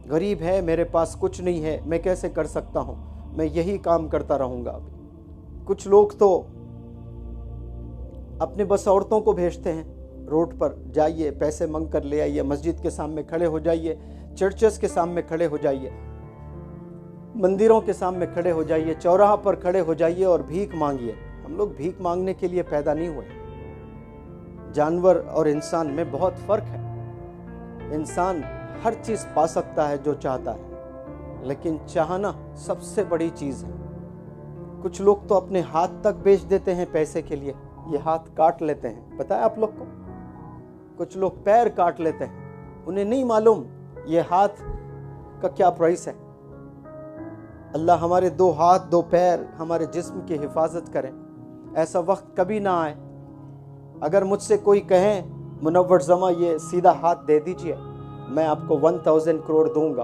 गरीब है, मेरे पास कुछ नहीं है, मैं कैसे कर सकता हूँ, मैं यही काम करता रहूँगा। अभी कुछ लोग तो अपने बस औरतों को भेजते हैं रोड पर, जाइए पैसे मांग कर ले आइए, मस्जिद के सामने खड़े हो जाइए, चर्चेस के सामने खड़े हो जाइए, मंदिरों के सामने खड़े हो जाइए, चौराहा पर खड़े हो जाइए और भीख मांगिए। हम लोग भीख मांगने के लिए पैदा नहीं हुए। जानवर और इंसान में बहुत फर्क है। इंसान हर चीज पा सकता है जो चाहता है, लेकिन चाहना सबसे बड़ी चीज है। कुछ लोग तो अपने हाथ तक बेच देते हैं पैसे के लिए, ये हाथ काट लेते हैं, पता है आप लोग को? कुछ लोग पैर काट लेते हैं, उन्हें नहीं मालूम ये हाथ का क्या प्राइस है। अल्लाह हमारे 2 हाथ 2 पैर हमारे जिस्म की हिफाजत करें। ऐसा वक्त कभी ना आए अगर मुझसे कोई कहे मुनव्वर जमा ये सीधा हाथ दे दीजिए, मैं आपको 1000 करोड़ दूंगा,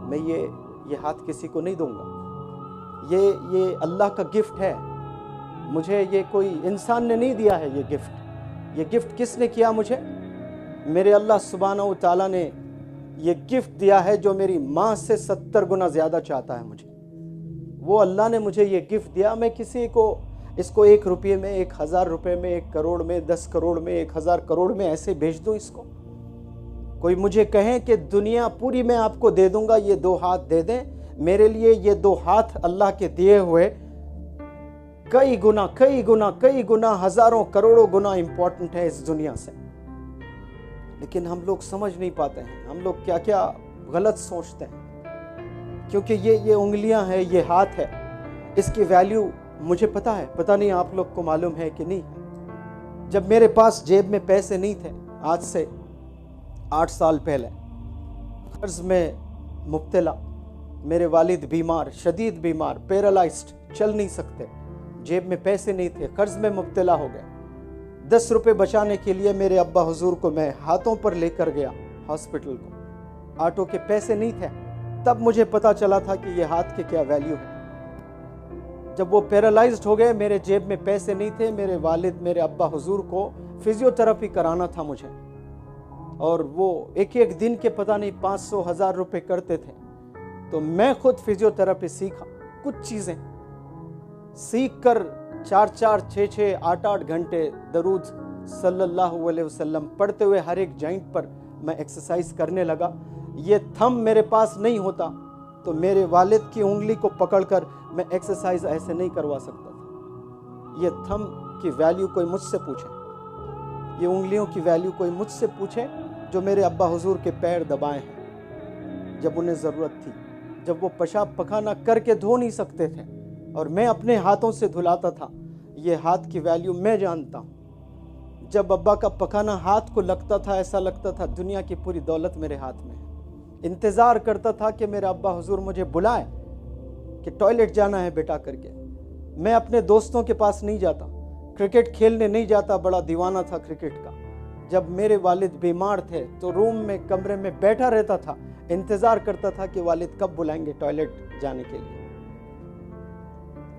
मैं ये हाथ किसी को नहीं दूंगा। ये अल्लाह का गिफ्ट है, मुझे ये कोई इंसान ने नहीं दिया है। ये गिफ्ट किसने किया मुझे? मेरे अल्लाह सुब्हानहू तआला ने ये गिफ्ट दिया है, जो मेरी माँ से 70 गुना ज़्यादा चाहता है मुझे। वो अल्लाह ने मुझे ये गिफ्ट दिया। मैं किसी को इसको 1 रुपये में, 1000 रुपये में, 1 करोड़ में, 10 करोड़ में, 1000 करोड़ में ऐसे भेज दूँ इसको? कोई मुझे कहे कि दुनिया पूरी मैं आपको दे दूंगा, ये 2 हाथ दे दें, मेरे लिए ये 2 हाथ अल्लाह के दिए हुए कई गुना, हजारों करोड़ों गुना इंपॉर्टेंट है इस दुनिया से। लेकिन हम लोग समझ नहीं पाते हैं, हम लोग क्या क्या गलत सोचते हैं। क्योंकि ये उंगलियां हैं, ये हाथ है, इसकी वैल्यू मुझे पता है, पता नहीं आप लोग को मालूम है कि नहीं है। जब मेरे पास जेब में पैसे नहीं थे, आज से 8 साल पहले, कर्ज में मुब्तला, मेरे वालिद बीमार, शदीद बीमार, पैरालाइज्ड, चल नहीं सकते, जेब में पैसे नहीं थे, कर्ज में मुब्तला हो गए। 10 रुपए बचाने के लिए मेरे अब्बा हुजूर को मैं हाथों पर लेकर गया हॉस्पिटल को। ऑटो के पैसे नहीं थे, तब मुझे पता चला था कि ये हाथ के क्या वैल्यू है। जब वो पैरालाइज्ड हो गए, मेरे जेब में पैसे नहीं थे, मेरे वालिद, मेरे अब्बा हुजूर को फिजियोथेरेपी कराना था मुझे, और वो एक दिन के पता नहीं 500-1000 रुपए करते थे। तो मैं खुद फिजियोथेरेपी सीखा, कुछ चीज़ें सीख कर 4-4, 6-6, 8-8 घंटे दरूद सल्लल्लाहु अलैहि वसल्लम पढ़ते हुए हर एक जॉइंट पर मैं एक्सरसाइज करने लगा। ये थंब मेरे पास नहीं होता तो मेरे वालिद की उंगली को पकड़कर मैं एक्सरसाइज ऐसे नहीं करवा सकता था। ये थंब की वैल्यू कोई मुझसे पूछे, ये उंगलियों की वैल्यू कोई मुझसे पूछे, जो मेरे अब्बा हुजूर के पैर दबाए हैं जब उन्हें ज़रूरत थी, जब वो पेशाब पखाना करके धो नहीं सकते थे और मैं अपने हाथों से धुलाता था। ये हाथ की वैल्यू मैं जानता हूँ। जब अब्बा का पखाना हाथ को लगता था, ऐसा लगता था दुनिया की पूरी दौलत मेरे हाथ में है। इंतज़ार करता था कि मेरा अब्बा हुजूर मुझे बुलाए कि टॉयलेट जाना है बेटा करके। मैं अपने दोस्तों के पास नहीं जाता, क्रिकेट खेलने नहीं जाता, बड़ा दीवाना था क्रिकेट का। जब मेरे वालिद बीमार थे तो रूम में, कमरे में बैठा रहता था, इंतज़ार करता था कि वालिद कब बुलाएंगे टॉयलेट जाने के लिए।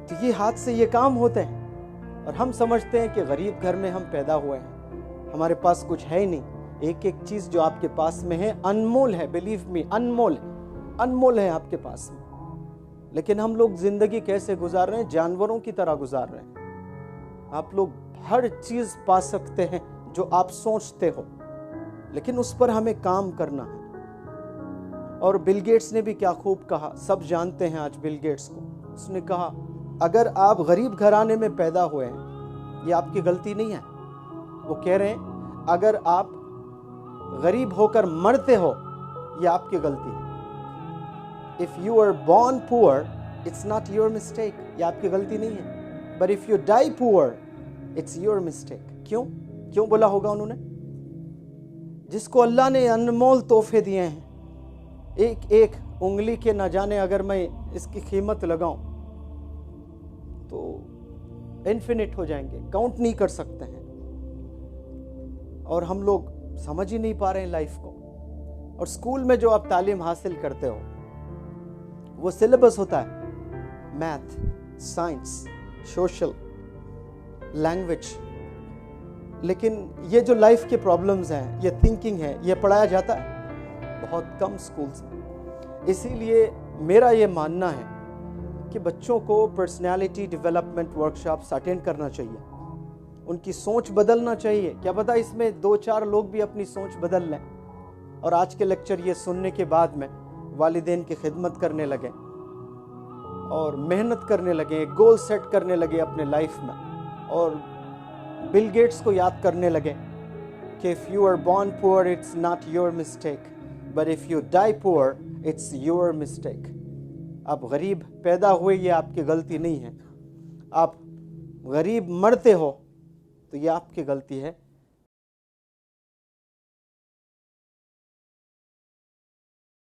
तो ये हाथ से ये काम होते हैं, और हम समझते हैं कि गरीब घर में हम पैदा हुए हैं, हमारे पास कुछ है ही नहीं। एक एक चीज़ जो आपके पास में है अनमोल है, बिलीव मी, अनमोल है आपके पास में। लेकिन हम लोग जिंदगी कैसे गुजार रहे हैं? जानवरों की तरह गुजार रहे हैं। आप लोग हर चीज़ पा सकते हैं जो आप सोचते हो, लेकिन उस पर हमें काम करना है। और बिल गेट्स ने भी क्या खूब कहा, सब जानते हैं आज बिल गेट्स को। उसने कहा अगर आप गरीब घराने में पैदा हुए हैं, ये आपकी गलती नहीं है। वो कह रहे हैं अगर आप गरीब होकर मरते हो, ये आपकी गलती है। If you are born poor, it's not your mistake, ये आपकी गलती नहीं है। But if you die poor, it's your mistake. क्यों बोला होगा उन्होंने? जिसको अल्लाह ने अनमोल तोहफे दिए हैं, एक एक उंगली के न जाने अगर मैं इसकी कीमत लगाऊं तो इन्फिनिट हो जाएंगे, काउंट नहीं कर सकते हैं। और हम लोग समझ ही नहीं पा रहे हैं लाइफ को। और स्कूल में जो आप तालीम हासिल करते हो, वो सिलेबस होता है मैथ, साइंस, सोशल, लैंग्वेज, लेकिन ये जो लाइफ के प्रॉब्लम्स हैं, ये थिंकिंग है, ये पढ़ाया जाता है बहुत कम स्कूल्स में। اسی لیے میرا یہ ماننا ہے کہ بچوں کو پرسنالٹی ڈیولپمنٹ ورکشاپس اٹینڈ کرنا چاہیے، ان کی سوچ بدلنا چاہیے. کیا پتہ اس میں 2-4 لوگ بھی اپنی سوچ بدل لیں اور آج کے لیکچر یہ سننے کے بعد میں والدین کی خدمت کرنے لگیں اور محنت کرنے لگیں، گول سیٹ کرنے لگے اپنے لائف میں، اور بل گیٹس کو یاد کرنے لگیں کہ if you are born poor it's not your mistake but if you die poor it's your mistake. آپ غریب پیدا ہوئے یہ آپ کی غلطی نہیں ہے، آپ غریب مرتے ہو تو یہ آپ کی غلطی ہے.